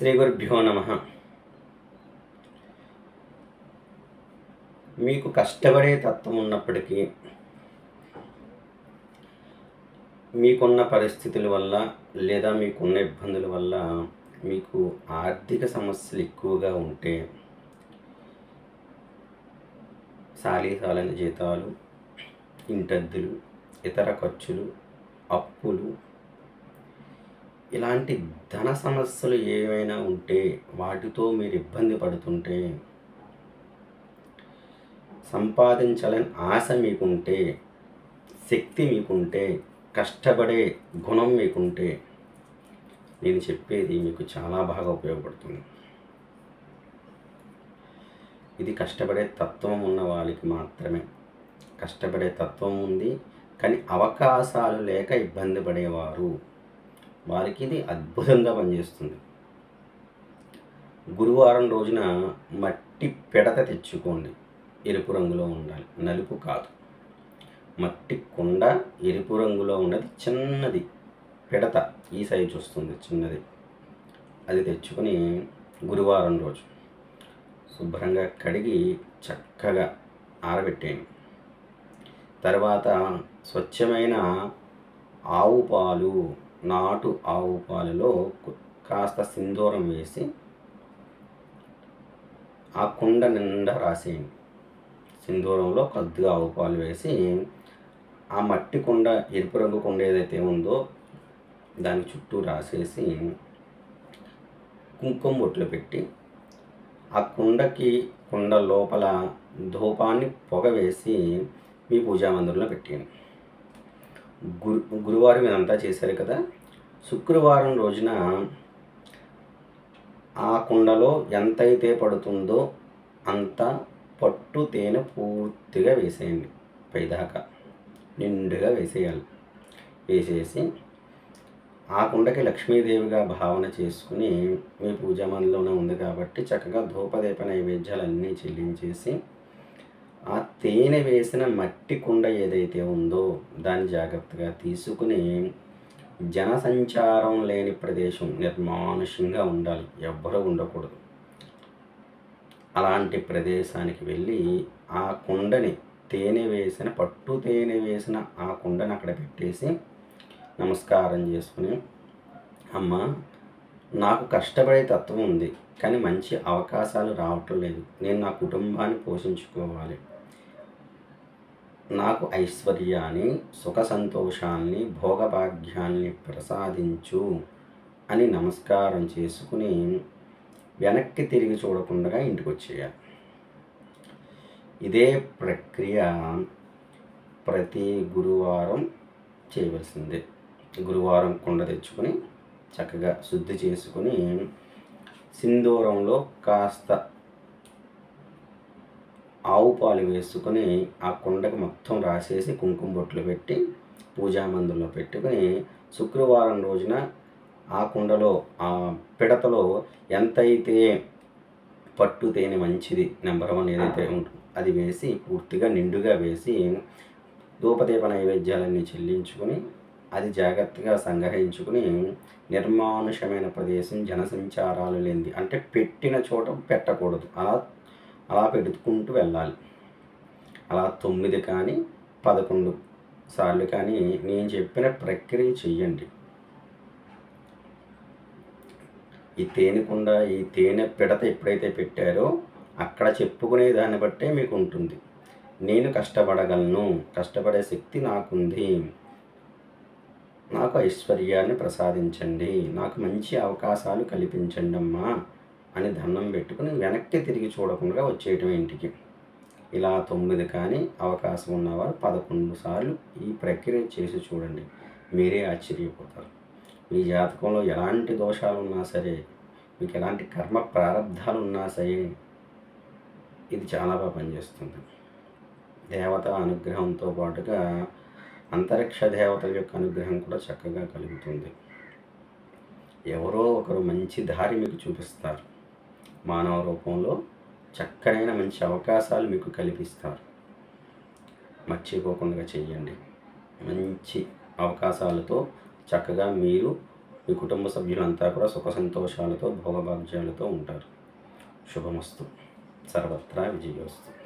శ్రీ గురుభ్యో నమః. మీకు కష్టపడే తత్వం ఉన్నప్పటికీ మీకున్న పరిస్థితుల వల్ల లేదా మీకున్న ఇబ్బందుల వల్ల మీకు ఆర్థిక సమస్యలు ఎక్కువగా ఉంటే సాలీసాలైన జీతాలు, ఇంటద్దులు, ఇతర ఖర్చులు, అప్పులు, ఇలాంటి ధన సమస్యలు ఏవైనా ఉంటే వాటితో మీరు ఇబ్బంది పడుతుంటే, సంపాదించాలని ఆశ మీకుంటే, శక్తి మీకుంటే, కష్టపడే గుణం మీకుంటే నేను చెప్పేది మీకు చాలా బాగా ఉపయోగపడుతుంది. ఇది కష్టపడే తత్వం ఉన్న వాళ్ళకి మాత్రమే. కష్టపడే తత్వం ఉంది కానీ అవకాశాలు లేక ఇబ్బంది పడేవారు వారికి ఇది అద్భుతంగా పనిచేస్తుంది. గురువారం రోజున మట్టి పిడత తెచ్చుకోండి. ఎరుపు రంగులో ఉండాలి, నలుపు కాదు. మట్టి కుండ ఎరుపు రంగులో ఉన్నది, చిన్నది పిడత ఈ సైజు వస్తుంది, చిన్నది. అది తెచ్చుకొని గురువారం రోజు శుభ్రంగా కడిగి చక్కగా ఆరబెట్టేయండి. తర్వాత స్వచ్ఛమైన ఆవు పాలు, నాటు ఆవు పాలలో కాస్త సింధూరం వేసి ఆ కుండ నిండా రాసేయండి. సింధూరంలో కొద్దిగా ఆవు పాలు వేసి ఆ మట్టి కుండ, ఎరుపు రంగు కుండ ఏదైతే ఉందో దాని చుట్టూ రాసేసి కుంకుమ బొట్లు పెట్టి ఆ కుండ లోపల ధూపాన్ని పొగ వేసి మీ పూజా మందిరంలో పెట్టేయండి. గురువారం ఇదంతా చేశారు కదా. శుక్రవారం రోజున ఆ కుండలో ఎంతైతే పడుతుందో అంత పట్టు తేనె పూర్తిగా వేసేయండి. పైదాకా నిండుగా వేసేయాలి. వేసేసి ఆ కుండకి లక్ష్మీదేవిగా భావన చేసుకుని, మీ పూజా మందిరంలోనే ఉంది కాబట్టి చక్కగా ధూపదీప నైవేద్యాలు అన్నీ చెల్లించేసి ఆ తేనె వేసిన మట్టి కుండ ఏదైతే ఉందో దాన్ని జాగ్రత్తగా తీసుకుని, జనసంచారం లేని ప్రదేశం, నిర్మానుష్యంగా ఉండాలి, ఎవ్వరూ ఉండకూడదు. అలాంటి ప్రదేశానికి వెళ్ళి ఆ కుండని, పట్టు తేనె వేసిన ఆ కుండని అక్కడ పెట్టేసి నమస్కారం చేసుకుని, అమ్మ, నాకు కష్టపడే తత్వం ఉంది కానీ మంచి అవకాశాలు రావటం లేదు. నేను నా కుటుంబాన్ని పోషించుకోవాలి. నాకు ఐశ్వర్యాన్ని, సుఖ సంతోషాన్ని, భోగభాగ్యాన్ని ప్రసాదించు అని నమస్కారం చేసుకుని వెనక్కి తిరిగి చూడకుండా ఇంటికి వచ్చేయాలి. ఇదే ప్రక్రియ ప్రతి గురువారం చేయవలసిందే. గురువారం కుండ తెచ్చుకొని చక్కగా శుద్ధి చేసుకుని సింధూరంలో కాస్త ఆవు పాలు వేసుకొని ఆ కుండకు మొత్తం రాసేసి కుంకుమ బొట్లు పెట్టి పూజా మందిరంలో పెట్టుకుని, శుక్రవారం రోజున ఆ కుండలో, ఆ పిడతలో ఎంతైతే పట్టు తేనె మంచిది నెంబర్ 1 ఏదైతే ఉంటుందో అది వేసి పూర్తిగా నిండుగా వేసి ధూపదీప నైవేద్యాలన్నీ చెల్లించుకుని అది జాగ్రత్తగా సంగ్రహించుకుని, నిర్మానుషమైన ప్రదేశం, జనసంచారాలు లేనిది, అంటే పెట్టిన చోట పెట్టకూడదు, అలా పెట్టుకుంటూ వెళ్ళాలి. అలా 9 కానీ 11 సార్లు కానీ నేను చెప్పిన ప్రక్రియ చెయ్యండి. ఈ తేనెకుండ, ఈ తేనె పిడత ఎప్పుడైతే పెట్టారో అక్కడ చెప్పుకునే దాన్ని బట్టే మీకు ఉంటుంది. నేను కష్టపడగలను, కష్టపడే శక్తి నాకుంది, నాకు ఐశ్వర్యాన్ని ప్రసాదించండి, నాకు మంచి అవకాశాలు కల్పించండి అమ్మా అని దండం పెట్టుకుని వెనక్కి తిరిగి చూడకుండా వచ్చేయటం ఇంటికి. ఇలా 9 కానీ అవకాశం ఉన్నవారు 11 సార్లు ఈ ప్రక్రియ చేసి చూడండి. మీరే ఆశ్చర్యపోతారు. మీ జాతకంలో ఎలాంటి దోషాలు ఉన్నా సరే, మీకు ఎలాంటి కర్మ ప్రారంధాలు ఉన్నా సరే ఇది చాలా బాగా పనిచేస్తుంది. దేవత అనుగ్రహంతో పాటుగా అంతరిక్ష దేవతల యొక్క అనుగ్రహం కూడా చక్కగా కలుగుతుంది. ఎవరో ఒకరు మంచి దారి మీకు చూపిస్తారు. మానవ రూపంలో చక్కనైన మంచి అవకాశాలు మీకు కల్పిస్తారు. మర్చిపోకుండా చెయ్యండి. మంచి అవకాశాలతో చక్కగా మీరు మీ కుటుంబ సభ్యులంతా కూడా సుఖ సంతోషాలతో భోగభాగ్యాలతో ఉంటారు. శుభమస్తు. సర్వత్రా విజయోస్తు.